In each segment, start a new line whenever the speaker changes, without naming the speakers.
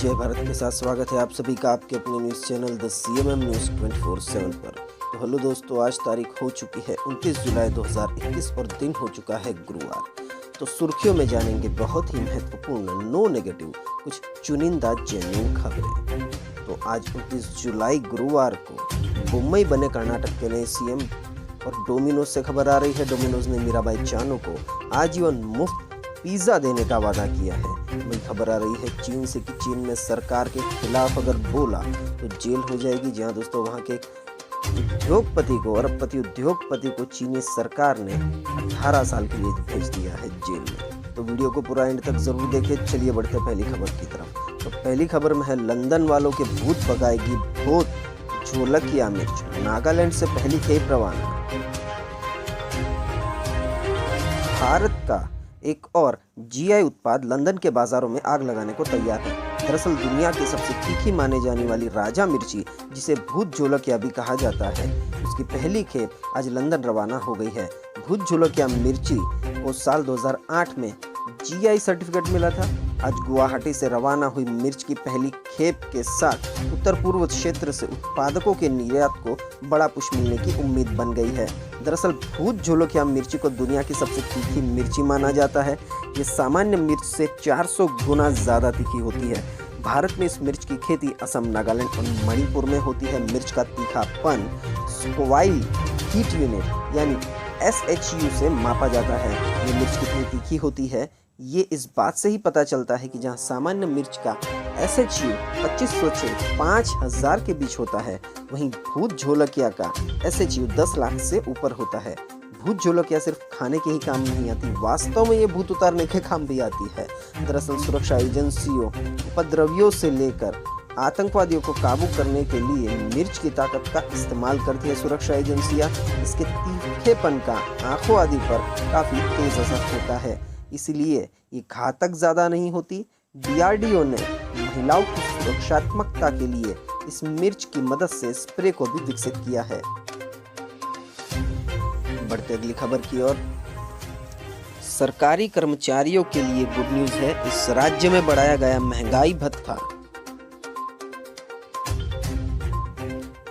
जय भारत के साथ स्वागत है आप सभी का आपके अपने news channel the CMM news 24/7 पर। तो हेलो दोस्तों, आज तारीख हो चुकी है 29 जुलाई 2021 और दिन हो चुका है गुरुवार। तो सुर्खियों में जानेंगे बहुत ही महत्वपूर्ण नो नेगेटिव कुछ चुनिंदा जेन्युइन खबरें। तो आज 29 जुलाई गुरुवार को मुंबई बने कर्नाटक के नए CM और डोमिनोज से खबर आ रही है। डोमिनोज ने मीराबाई चानू को आजीवन मुफ्त पिज्जा देने का वादा किया है। वही खबर आ रही है चीन से कि चीन में सरकार के खिलाफ अगर बोला तो जेल हो जाएगी। जी हाँ दोस्तों, वहाँ के उद्योगपति को, अरबपति उद्योगपति को चीनी सरकार ने 18 साल के लिए भेज दिया है जेल में। तो वीडियो को पूरा एंड तक जरूर देखिए। चलिए बढ़ते पहली खबर की तरफ। तो पहली खबर में है लंदन वालों के भूत भगाएगी भूत झोलकिया मिर्च, नागालैंड से पहली खेप रवाना। भारत का एक और GI उत्पाद लंदन के बाजारों में आग लगाने को तैयार है। दरअसल दुनिया की सबसे तीखी माने जाने वाली राजा मिर्ची, जिसे भूत झोलकिया भी कहा जाता है, उसकी पहली खेप आज लंदन रवाना हो गई है। भूत झोलकिया मिर्ची को साल 2008 में GI सर्टिफिकेट मिला था। आज गुवाहाटी से रवाना हुई मिर्च की पहली खेप के साथ उत्तर पूर्व क्षेत्र से उत्पादकों के निर्यात को बड़ा पुश मिलने की उम्मीद बन गई है। दरअसल भूत झोलकिया मिर्ची को दुनिया की सबसे तीखी मिर्ची माना जाता है। ये सामान्य मिर्च से 400 गुना ज़्यादा तीखी होती है। भारत में इस मिर्च की खेती असम, नागालैंड और मणिपुर में होती है। मिर्च का तीखापन स्कोवाइल हीट यूनिट यानी SHU से मापा जाता है। ये मिर्च कितनी तीखी होती है ये इस बात से ही पता चलता है कि जहां सामान्य मिर्च का SHU 2500 से 5000 के बीच होता है, वहीं भूत झोलकिया का SHU 10 लाख से ऊपर होता है। भूत झोलकिया सिर्फ खाने के ही काम नहीं आती, वास्तव में ये भूत उतारने के काम भी आती है। दरअसल सुरक्षा एजेंसियों, उपद्रवियों से लेकर आतंकवादियों को काबू करने के लिए मिर्च की ताकत का इस्तेमाल करती है सुरक्षा एजेंसियां। इसके तीखेपन का आंखों आदि पर काफी तेज असर होता है, इसलिए ये घातक ज्यादा नहीं होती। DRDO ने महिलाओं की सुरक्षात्मकता के लिए इस मिर्च की मदद से स्प्रे को भी विकसित किया है। बढ़ते अगली खबर की ओर। सरकारी कर्मचारियों के लिए गुड न्यूज है, इस राज्य में बढ़ाया गया महंगाई भत्ता।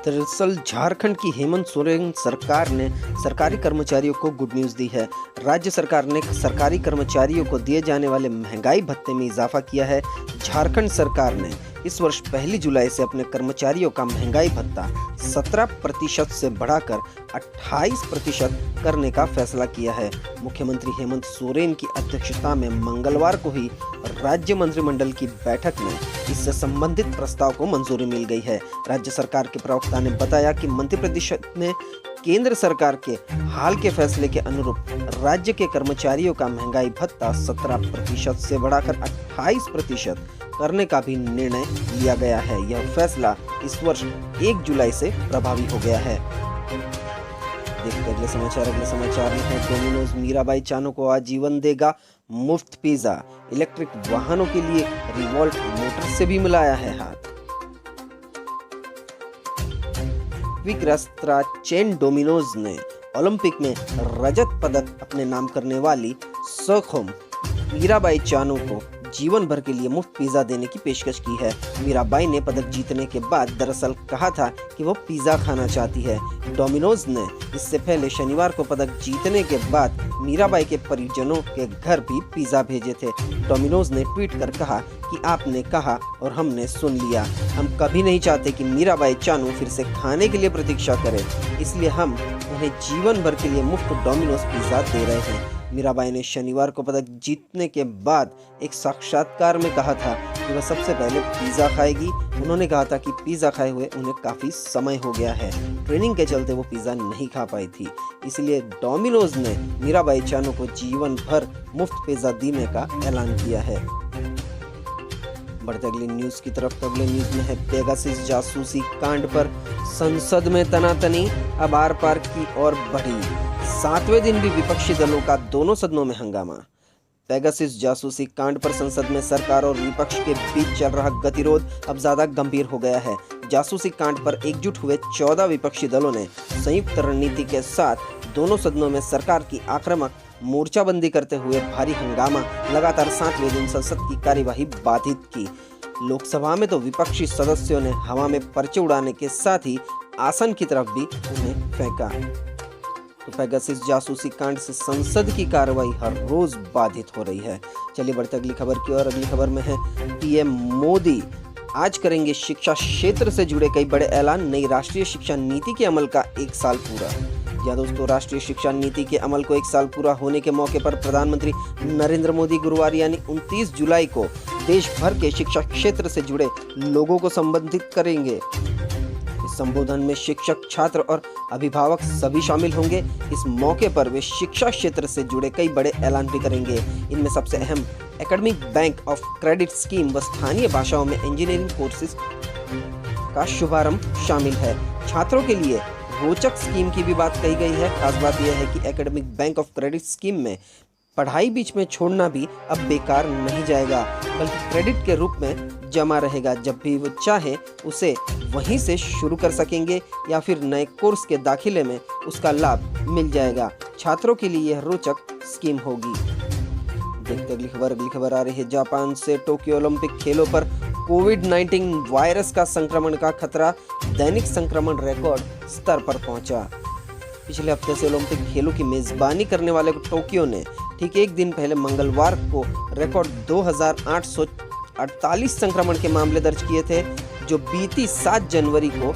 दरअसल झारखंड की हेमंत सोरेन सरकार ने सरकारी कर्मचारियों को गुड न्यूज़ दी है। राज्य सरकार ने सरकारी कर्मचारियों को दिए जाने वाले महंगाई भत्ते में इजाफा किया है। झारखंड सरकार ने इस वर्ष 1 जुलाई से अपने कर्मचारियों का महंगाई भत्ता 17% से बढ़ाकर 28% करने का फैसला किया है। मुख्यमंत्री हेमंत सोरेन की अध्यक्षता में मंगलवार को ही राज्य मंत्रिमंडल की बैठक में इससे संबंधित प्रस्ताव को मंजूरी मिल गई है। राज्य सरकार के प्रवक्ता ने बताया कि मंत्रिपरिषद ने केंद्र सरकार के हाल के फैसले के अनुरूप राज्य के कर्मचारियों का महंगाई भत्ता 17% से बढ़ाकर 28% करने का भी निर्णय लिया गया है। यह फैसला इस वर्ष 1 जुलाई से प्रभावी हो गया है। देखते अगले समाचार में है डोमिनोज मीराबाई चानू को आजीवन देगा मुफ्त पिज्जा। इलेक्ट्रिक वाहनों के लिए रिवॉल्ट मोटर से भी मिलाया है हाथ। क्विक रेस्तरां चेन डोमिनोज ने ओलंपिक में रजत पदक अपने नाम करने वाली सखोम मीराबाई चानू को जीवन भर के लिए मुफ्त पिज्जा देने की पेशकश की है। मीराबाई ने पदक जीतने के बाद दरअसल कहा था कि वो पिज्जा खाना चाहती है। डोमिनोज ने इससे पहले शनिवार को पदक जीतने के बाद मीराबाई के परिजनों के घर भी पिज्जा भेजे थे। डोमिनोज ने ट्वीट कर कहा कि आपने कहा और हमने सुन लिया। हम कभी नहीं चाहते कि मीराबाई चानू फिर से खाने के लिए प्रतीक्षा करे, इसलिए हम उन्हें जीवन भर के लिए मुफ्त डोमिनोज पिज्जा दे रहे हैं। मीराबाई ने शनिवार को पदक जीतने के बाद एक साक्षात्कार में कहा था कि वह सबसे पहले पिज़्ज़ा खाएगी। उन्होंने कहा था कि पिज़्ज़ा खाए हुए उन्हें काफ़ी समय हो गया है। ट्रेनिंग के चलते वो पिज़्ज़ा नहीं खा पाई थी, इसलिए डोमिनोज ने मीराबाई चानू को जीवन भर मुफ्त पिज़्ज़ा देने का ऐलान किया है। बढ़ते अगली न्यूज की तरफ। अगले न्यूज में है पेगासस जासूसी कांड पर संसद में तनातनी अब आर पार की ओर बढ़ी। 7वें दिन भी विपक्षी दलों का दोनों सदनों में हंगामा। पेगासस जासूसी कांड पर संसद में सरकार और विपक्ष के बीच चल रहा गतिरोध अब ज्यादा गंभीर हो गया है। जासूसी कांड पर एकजुट हुए 14 विपक्षी दलों ने संयुक्त रणनीति के साथ दोनों सदनों में सरकार की आक्रामक मोर्चाबंदी करते हुए भारी हंगामा लगातार 7वें दिन संसद की कार्यवाही बाधित की। लोकसभा में तो विपक्षी सदस्यों ने हवा में पर्चे उड़ाने के साथ ही आसन की तरफ भी उन्हें फेंका। तो पेगासस जासूसी कांड से संसद की कार्रवाई हर रोज बाधित हो रही है। चलिए बढ़ते अगली खबर की ओर। अगली खबर में है पीएम मोदी आज करेंगे शिक्षा क्षेत्र से जुड़े कई बड़े ऐलान। नई राष्ट्रीय शिक्षा नीति के अमल का 1 साल पूरा। या दोस्तों, राष्ट्रीय शिक्षा नीति के अमल को 1 साल पूरा होने के मौके पर प्रधानमंत्री नरेंद्र मोदी गुरुवार यानी 29 जुलाई को देश भर के शिक्षा क्षेत्र से जुड़े लोगों को संबोधित करेंगे। इस संबोधन में शिक्षक, छात्र और अभिभावक सभी शामिल होंगे। इस मौके पर वे शिक्षा क्षेत्र से जुड़े कई बड़े ऐलान भी करेंगे। इनमें सबसे अहम academic bank of credit scheme व स्थानीय भाषाओं में इंजीनियरिंग कोर्सेज का शुभारंभ शामिल है। छात्रों के लिए रोचक स्कीम की भी बात कही गई है। खास बात यह है कि academic bank of credit scheme में पढ़ाई बीच में छोड़ना भी अब बेकार नहीं जाएगा, बल्कि क्रेडिट के रूप में जमा रहेगा। जब भी वो चाहे उसे वहीं से शुरू कर सकेंगे या फिर नए कोर्स के दाखिले में उसका लाभ मिल जाएगा। छात्रों के लिए यह रोचक स्कीम होगी। देखते अगली खबर आ रही है जापान से। टोक्यो ओलंपिक खेलों पर कोविड-19 वायरस का संक्रमण का खतरा। दैनिक संक्रमण रिकॉर्ड स्तर पर पहुंचा। पिछले हफ्ते से ओलंपिक खेलों की मेजबानी करने वाले टोक्यो ने ठीक एक दिन पहले मंगलवार को रिकॉर्ड 2848 संक्रमण के मामले दर्ज किए थे, जो बीती 7 जनवरी को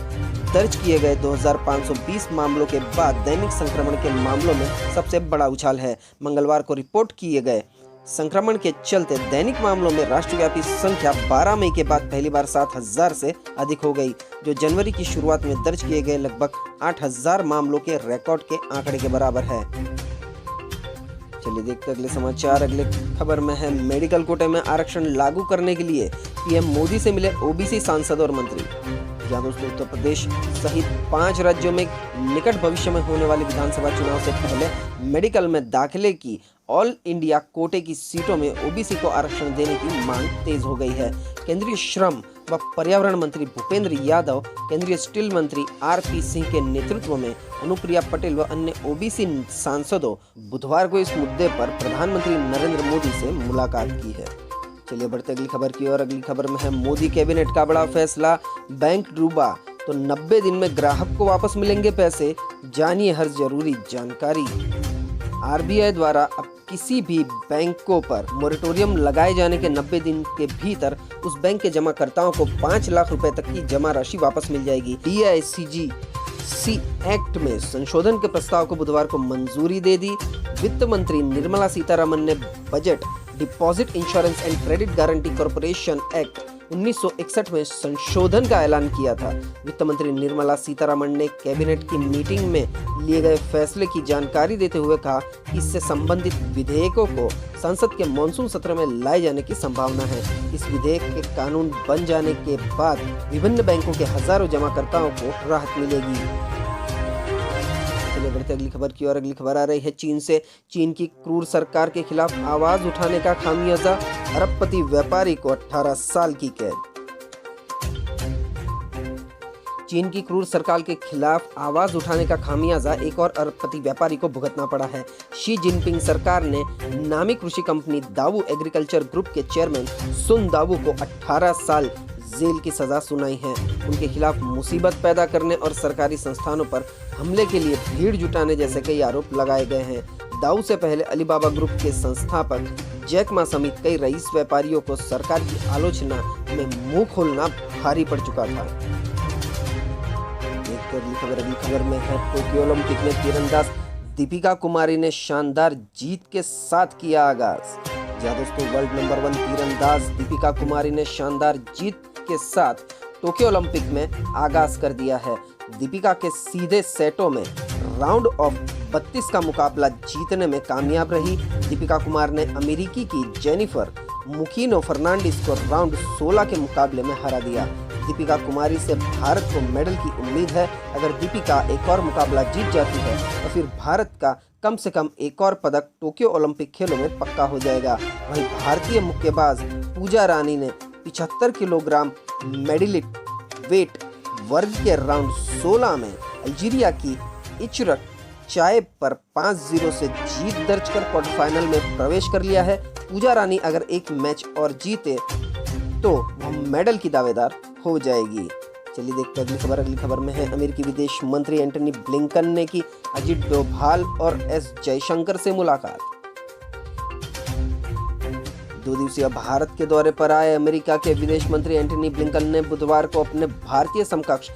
दर्ज किए गए 2520 मामलों के बाद दैनिक संक्रमण के मामलों में सबसे बड़ा उछाल है। मंगलवार को रिपोर्ट किए गए संक्रमण के चलते दैनिक मामलों में राष्ट्रव्यापी संख्या 12 मई के बाद पहली बार 7000 से अधिक हो गई, जो जनवरी की शुरुआत में दर्ज किए गए लगभग 8000 मामलों के रिकॉर्ड के आंकड़े के बराबर है। चलिए देखते अगले समाचार। अगले खबर में है मेडिकल कोटे में आरक्षण लागू करने के लिए पीएम मोदी से मिले ओबीसी सांसद और मंत्री। जहां दोस्तों उत्तर प्रदेश सहित 5 राज्यों में निकट भविष्य में होने वाले विधानसभा चुनाव से पहले मेडिकल में दाखिले की ऑल इंडिया कोटे की सीटों में ओबीसी को आरक्षण देने की मांग तेज हो गई है। केंद्रीय श्रम व पर्यावरण मंत्री भूपेंद्र यादव, केंद्रीय स्टील मंत्री आरपी सिंह के नेतृत्व में अनुप्रिया पटेल व अन्य ओबीसी सांसदों बुधवार को इस मुद्दे पर प्रधानमंत्री नरेंद्र मोदी से मुलाकात की है। चलिए बढ़ते अगली खबर की ओर। अगली खबर में है मोदी कैबिनेट का बड़ा फैसला। बैंक डूबा तो 90 दिन में ग्राहक को वापस मिलेंगे पैसे। जानिए हर जरूरी जानकारी। आरबीआई द्वारा अब किसी भी बैंकों पर मोरेटोरियम लगाए जाने के 90 दिन के भीतर उस बैंक के जमाकर्ताओं को 5 लाख रुपए तक की जमा राशि वापस मिल जाएगी। डीआईसीजीसी एक्ट में संशोधन के प्रस्ताव को बुधवार को मंजूरी दे दी। वित्त मंत्री निर्मला सीतारमण ने budget deposit insurance and credit guarantee corporation act 1961 में संशोधन का ऐलान किया था। वित्त मंत्री निर्मला सीतारमण ने कैबिनेट की मीटिंग में लिए गए फैसले की जानकारी देते हुए कहा कि इससे संबंधित विधेयकों को संसद के मॉनसून सत्र में लाए जाने की संभावना है। इस विधेयक के कानून बन जाने के बाद विभिन्न बैंकों के हजारों जमाकर्ताओं को राहत मिलेगी। बढ़ते अगली खबर की ओर। अगली खबर आ रही है चीन से। चीन की क्रूर सरकार के खिलाफ आवाज उठाने का खामियाजा। अरबपति व्यापारी को 18 साल की कैद। चीन की क्रूर सरकार के खिलाफ आवाज उठाने का खामियाजा एक और अरबपति व्यापारी को भुगतना पड़ा है। शी जिनपिंग सरकार ने नामी कृषि कंपनी दावू एग्रीकल्चर ग्रुप के चेयरमैन सुन दावू को 18 साल जेल की सजा सुनाई है। उनके खिलाफ मुसीबत पैदा करने और सरकारी संस्थानों पर हमले के लिए भीड़ जुटाने जैसे कई आरोप लगाए गए हैं। दाऊ से पहले अलीबाबा ग्रुप के संस्थापक जैक मा समेत कई रईस व्यापारियों को सरकार की आलोचना में मुंह खोलना भारी पड़ चुका था। अगली खबर में है टोक्यो ओलंपिक में तीरंदाज दीपिका कुमारी ने शानदार जीत के साथ किया आगाज। जहां दोस्तों वर्ल्ड नंबर 1 तीरंदाज दीपिका कुमारी ने शानदार जीत के साथ टोक्यो ओलंपिक में आगाज कर दिया है। दीपिका के सीधे सेटों में राउंड ऑफ 32 का मुकाबला जीतने में कामयाब रही। दीपिका कुमार ने अमेरिकी की जेनिफर मुकीनो फर्नांडिस को राउंड 16 के मुकाबले में हरा दिया। दीपिका कुमारी से भारत को मेडल की उम्मीद है। अगर दीपिका एक और मुकाबला जीत जाती है तो फिर भारत का कम से कम एक और पदक टोक्यो ओलंपिक खेलों में पक्का हो जाएगा। वहीं भारतीय मुक्केबाज पूजा रानी ने 75 किलोग्राम मेडलिट वेट वर्ग के राउंड 16 में अल्जीरिया की इचरक चाय पर 5-0 से जीत दर्ज कर क्वार्टर फाइनल में प्रवेश कर लिया है। पूजा रानी अगर एक मैच और जीते तो वह मेडल की दावेदार हो जाएगी। चलिए देखते हैं अगली खबर। अगली खबर में है अमेरिकी विदेश मंत्री एंटनी ब्लिंकन ने की अजित डोभाल और एस जयशंकर से मुलाकात। 2 दिवसीय भारत के दौरे पर आए अमेरिका के विदेश मंत्री एंटनी ब्लिंकन ने बुधवार को अपने भारतीय समकक्ष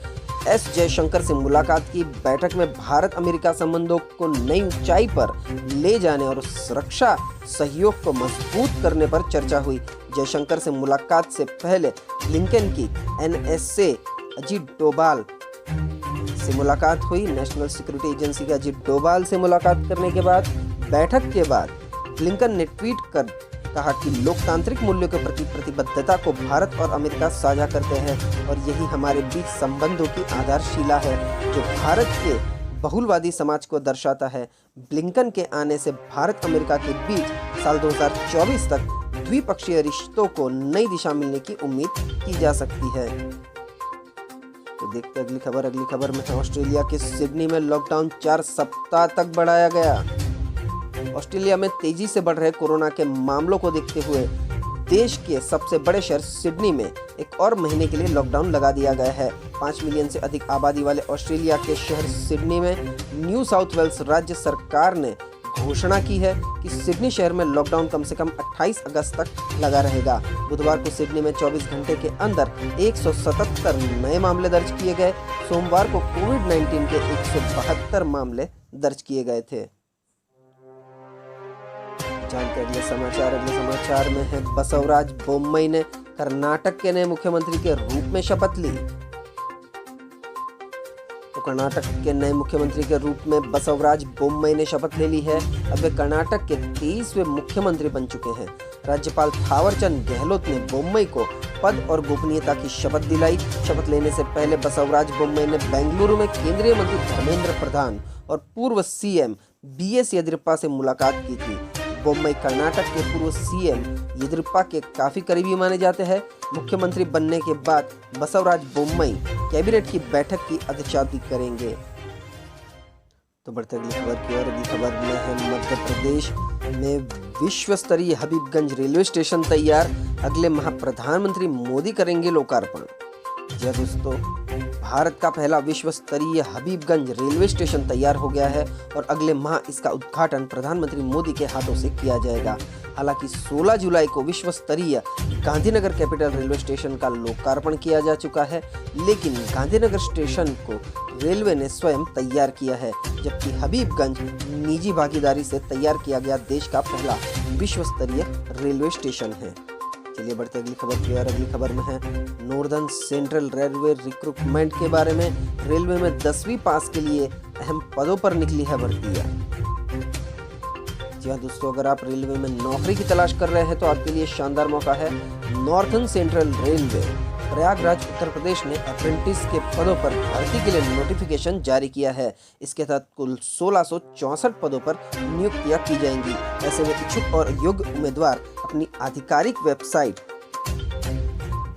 एस जयशंकर से मुलाकात की। बैठक में भारत अमेरिका संबंधों को नई ऊंचाई पर ले जाने और सुरक्षा सहयोग को मजबूत करने पर चर्चा हुई। जयशंकर से मुलाकात से पहले ब्लिंकन की एनएसए अजित डोभाल से मुलाकात हुई। नेशनल सिक्योरिटी एजेंसी के अजित डोभाल से मुलाकात करने के बाद बैठक के बाद ब्लिंकन ने ट्वीट कर कहा कि लोकतांत्रिक मूल्यों के प्रति प्रतिबद्धता को भारत और अमेरिका साझा करते हैं और यही हमारे बीच संबंधों की आधारशिला है जो भारत के बहुलवादी समाज को दर्शाता है। ब्लिंकन के आने से भारत अमेरिका के बीच साल 2024 तक द्विपक्षीय रिश्तों को नई दिशा मिलने की उम्मीद की जा सकती है। तो देखते अगली खबर। अगली खबर में ऑस्ट्रेलिया के सिडनी में लॉकडाउन 4 सप्ताह तक बढ़ाया गया। ऑस्ट्रेलिया में तेजी से बढ़ रहे कोरोना के मामलों को देखते हुए देश के सबसे बड़े शहर सिडनी में एक और महीने के लिए लॉकडाउन लगा दिया गया है। 5 मिलियन से अधिक आबादी वाले ऑस्ट्रेलिया के शहर सिडनी में न्यू साउथ वेल्स राज्य सरकार ने घोषणा की है कि सिडनी शहर में लॉकडाउन कम से कम 28 अगस्त तक लगा रहेगा। बुधवार को सिडनी में 24 घंटे के अंदर 177 नए मामले दर्ज किए गए। सोमवार को कोविड-19 के 172 मामले दर्ज किए गए थे। जानते अगले समाचार में है बसवराज बोम्मई ने कर्नाटक के नए मुख्यमंत्री के रूप में शपथ ली। तो कर्नाटक के नए मुख्यमंत्री के रूप में बसवराज बोम्मई ने शपथ ले ली है। अब वे कर्नाटक के 23वें मुख्यमंत्री बन चुके हैं। राज्यपाल थावरचंद गहलोत ने बोम्मई को पद और गोपनीयता की शपथ दिलाई। शपथ लेने से पहले बसवराज बोम्मई ने बेंगलुरु में केंद्रीय मंत्री धर्मेंद्र प्रधान और पूर्व सीएम बीएस येदियुरप्पा से मुलाकात की थी। बोम्मई कर्नाटक के पूर्व सीएम येदियुरप्पा के काफी करीबी माने जाते हैं। मुख्यमंत्री बनने के बाद बसवराज बोम्मई कैबिनेट की बैठक की अध्यक्षता करेंगे। तो बढ़ते अगली खबर की ओर। अगली खबर में है मध्य प्रदेश में विश्व स्तरीय हबीबगंज रेलवे स्टेशन तैयार। अगले माह प्रधानमंत्री मोदी करेंगे लोकार्पण। जी दोस्तों, भारत का पहला विश्व स्तरीय हबीबगंज रेलवे स्टेशन तैयार हो गया है और अगले माह इसका उद्घाटन प्रधानमंत्री मोदी के हाथों से किया जाएगा। हालांकि 16 जुलाई को विश्व स्तरीय गांधीनगर कैपिटल रेलवे स्टेशन का लोकार्पण किया जा चुका है, लेकिन गांधीनगर स्टेशन को रेलवे ने स्वयं तैयार किया है, जबकि हबीबगंज निजी भागीदारी से तैयार किया गया देश का पहला विश्व स्तरीय रेलवे स्टेशन है। चलिए बढ़ते अगली खबर की ओर। अगली खबर में है नॉर्दर्न सेंट्रल रेलवे रिक्रूटमेंट के बारे में। रेलवे में 10वीं पास के लिए अहम पदों पर निकली है भर्तियां। जी हाँ दोस्तों, अगर आप रेलवे में नौकरी की तलाश कर रहे हैं तो आपके लिए शानदार मौका है। Northern central railway Prayagraj Uttar Pradesh ने अप्रेंटिस के पदों पर भर्ती के लिए नोटिफिकेशन जारी किया है। इसके तहत कुल 1664 पदों पर नियुक्तियां की जाएंगी। ऐसे में इच्छुक और योग्य उम्मीदवार अपनी आधिकारिक वेबसाइट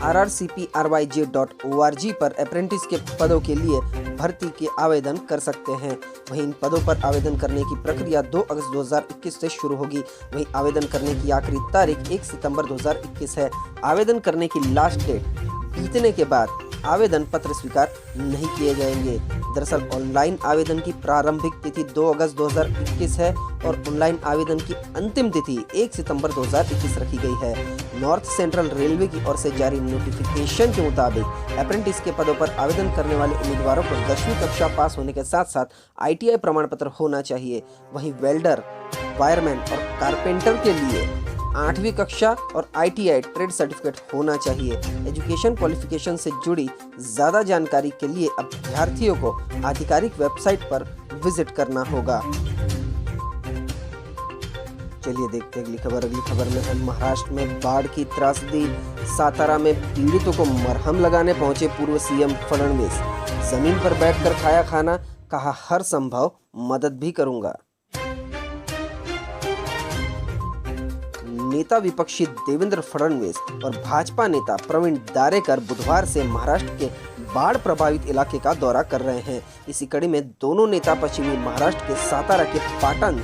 rrcpryj.org पर अप्रेंटिस के पदों के लिए भर्ती के आवेदन कर सकते हैं। वहीं इन पदों पर आवेदन करने की प्रक्रिया 2 अगस्त 2021 से शुरू होगी। वहीं आवेदन करने की आखिरी तारीख 1 सितंबर 2021 है। आवेदन करने की लास्ट डेट बीतने के बाद आवेदन पत्र स्वीकार नहीं किए जाएंगे। दरअसल ऑनलाइन आवेदन की प्रारंभिक तिथि 2 अगस्त 2021 है और ऑनलाइन आवेदन की अंतिम तिथि 1 सितंबर 2021 रखी गई है। नॉर्थ सेंट्रल रेलवे की ओर से जारी नोटिफिकेशन के मुताबिक अप्रेंटिस के पदों पर आवेदन करने वाले उम्मीदवारों को 10वीं कक्षा पास होने के साथ साथ ITI प्रमाण पत्र होना चाहिए। वहीं वेल्डर, वायरमैन और कारपेंटर के लिए 8वीं कक्षा और ITI ट्रेड सर्टिफिकेट होना चाहिए। एजुकेशन क्वालिफिकेशन से जुड़ी ज़्यादा जानकारी के लिए अभ्यर्थियों को आधिकारिक वेबसाइट पर विजिट करना होगा। चलिए देखते हैं अगली खबर। अगली खबर में है महाराष्ट्र में बाढ़ की त्रासदी। सातारा में पीड़ितों को मरहम लगाने पहुंचे पूर्व सीएम फडणवीस। जमीन पर बैठकर खाया खाना, कहा हर संभव मदद भी करूंगा। नेता विपक्षी देवेंद्र फडणवीस और भाजपा नेता प्रवीण दारेकर बुधवार से महाराष्ट्र के बाढ़ प्रभावित इलाके का दौरा कर रहे हैं। इसी कड़ी में दोनों नेता पश्चिमी महाराष्ट्र के सातारा के पाटण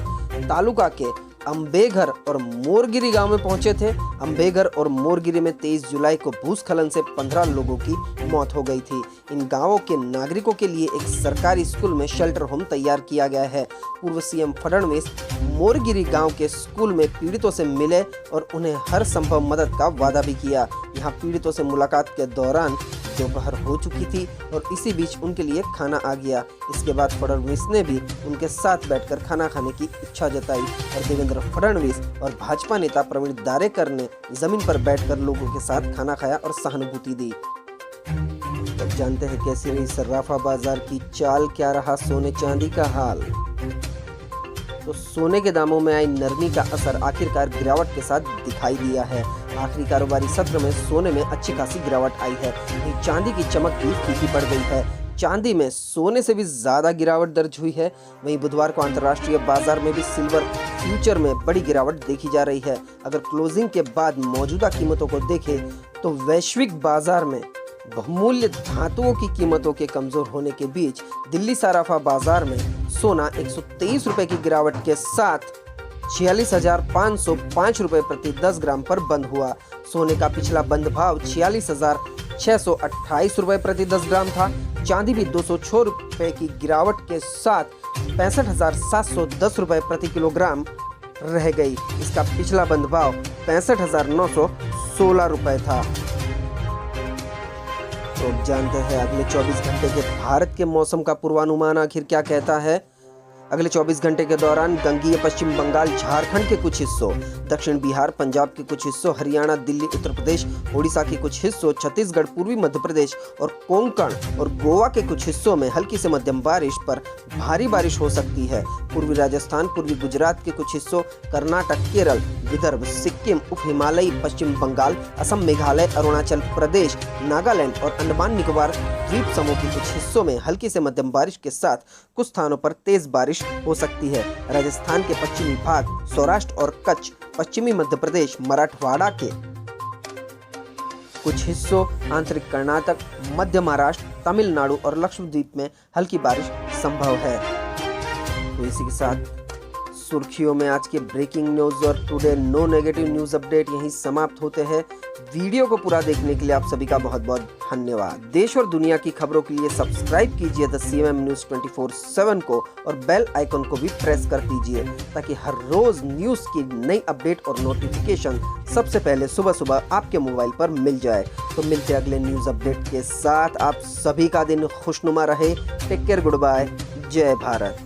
तालुका के अम्बेघर और मोरगिरी गांव में पहुंचे थे। अम्बेघर और मोरगिरी में 23 जुलाई को भूस्खलन से 15 लोगों की मौत हो गई थी। इन गांवों के नागरिकों के लिए एक सरकारी स्कूल में शेल्टर होम तैयार किया गया है। पूर्व सीएम फडणवीस मोरगिरी गांव के स्कूल में पीड़ितों से मिले और उन्हें हर संभव मदद का वादा भी किया। यहाँ पीड़ितों से मुलाकात के दौरान दोपहर हो चुकी थी और इसी बीच उनके लिए खाना आ गया। इसके बाद फडणवीस ने भी उनके साथ बैठकर खाना खाने की इच्छा जताई और देवेंद्र फडणवीस और भाजपा नेता प्रवीण दारेकर ने जमीन पर बैठकर लोगों के साथ खाना खाया और सहानुभूति दी। तब जानते हैं कैसी रही सर्राफा बाजार की चाल, क्या रहा सोने चांदी का हाल। तो सोने के दामों में आई नरमी का असर आखिरकार गिरावट के साथ दिखाई दिया है। आखिरी कारोबारी सत्र में सोने में अच्छी खासी गिरावट आई है। वहीं चांदी की चमक भी फीकी पड़ गई है। चांदी में सोने से भी ज्यादा गिरावट दर्ज हुई है। वहीं बुधवार को अंतर्राष्ट्रीय बाजार में भी सिल्वर फ्यूचर में बड़ी गिरावट देखी जा रही है। अगर क्लोजिंग के बाद मौजूदा कीमतों को देखें तो वैश्विक बाजार में बहुमूल्य धातुओं की कीमतों के कमजोर होने के बीच दिल्ली सराफा बाजार में सोना 123 रुपए की गिरावट के साथ 46,505 रुपए प्रति 10 ग्राम पर बंद हुआ। सोने का पिछला बंद भाव 46,628 रुपए प्रति 10 ग्राम था। चांदी भी 206 रुपए की गिरावट के साथ 65,710 रुपए प्रति किलोग्राम रह गई। इसका पिछला बंद भाव 65,916 रुपए था। तो जानते हैं अगले 24 घंटे के भारत के मौसम का पूर्वानुमान आखिर क्या कहता है। अगले 24 घंटे के दौरान गंगीय पश्चिम बंगाल, झारखंड के कुछ हिस्सों, दक्षिण बिहार, पंजाब के कुछ हिस्सों, हरियाणा, दिल्ली, उत्तर प्रदेश, ओडिशा के कुछ हिस्सों, छत्तीसगढ़, पूर्वी मध्य प्रदेश और कोंकण और गोवा के कुछ हिस्सों में हल्की से मध्यम बारिश पर भारी बारिश हो सकती है। पूर्वी राजस्थान, पूर्वी गुजरात के कुछ हिस्सों, कर्नाटक, केरल, विदर्भ, सिक्किम, उप हिमालयी पश्चिम बंगाल, असम, मेघालय, अरुणाचल प्रदेश, नागालैंड और अंडमान निकोबार द्वीप समूह के कुछ हिस्सों में हल्की से मध्यम बारिश के साथ कुछ स्थानों पर तेज बारिश हो सकती है। राजस्थान के पश्चिमी भाग, सौराष्ट्र और कच्छ, पश्चिमी मध्य प्रदेश, मराठवाड़ा के कुछ हिस्सों, आंतरिक कर्नाटक, मध्य महाराष्ट्र, तमिलनाडु और लक्षद्वीप में हल्की बारिश संभव है। तो इसी के साथ सुर्खियों में आज के ब्रेकिंग न्यूज और today no negative news update यहीं समाप्त होते हैं। वीडियो को पूरा देखने के लिए आप सभी का बहुत बहुत धन्यवाद। देश और दुनिया की खबरों के लिए सब्सक्राइब कीजिए द CMM न्यूज 24/7 को और बेल आइकन को भी प्रेस कर दीजिए ताकि हर रोज न्यूज की नई अपडेट और नोटिफिकेशन सबसे पहले सुबह सुबह आपके मोबाइल पर मिल जाए। तो मिलते हैं अगले न्यूज अपडेट के साथ। आप सभी का दिन खुशनुमा रहे। टेक केयर, गुड बाय, जय भारत।